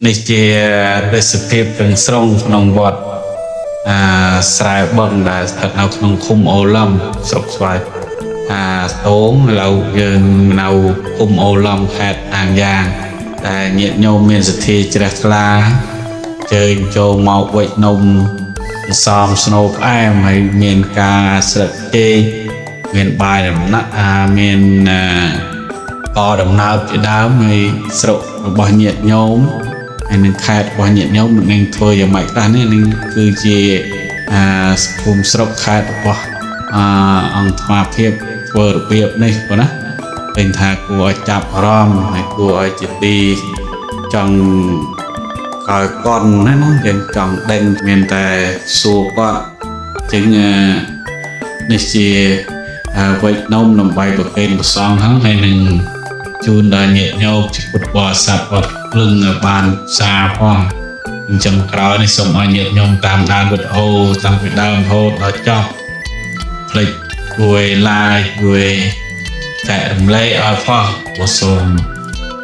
នេះជាទេសភាពទាំងស្រុងក្នុងវត្តស្រែបឹងដែលស្ថិតនៅក្នុងឃុំអូឡឹមស្រុកស្វាយស្ទងឥឡូវយើងនៅឃុំអូឡឹមខេត្តអាងយ៉ាងតែញាតិញោមមានសទ្ធាជ្រះថ្លាជើញចូលមកវេចនំសំស្នូផ្អែមហើយមានការស្លឹកចេកមានបាយដំណាក់មានដំណើបជាដើមហើយស្រុករបស់ញាតិញោមហើយនឹងខេត្តរបស់ញាតិញោមនឹងធ្វើយ៉ាងម៉េចខ្លះនេះនឹងគឺជាភូមិស្រុកខេត្តរបស់អង្គថ្មភាពធ្វើរបៀបនេះប៉ុណ្ណាឃើញថាគួរឲ្យចាប់អារម្មណ៍ហើយគួរឲ្យជាទីចង់កោយកន់ណាយើងចង់ដេញមានតែសួរគាត់ចឹងនេះជាវេចនំដើម្បីប្រគេនព្រះសង្ឃហើយនឹងជូនដល់ញាតិញោមជាពុទ្ធបរិស័ទអត់ភ្លឹងបានសារផងអញ្ចឹងក្រោយនេះសូមឲ្យញាតិញោមតាមដានវីដេអូតាំងពីដើមរហូតដល់ចប់ផ្លេចគួយ like គួយចែករំលែកឲ្យផងសូម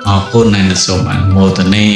អរគុណហើយសូមអនុមោទនា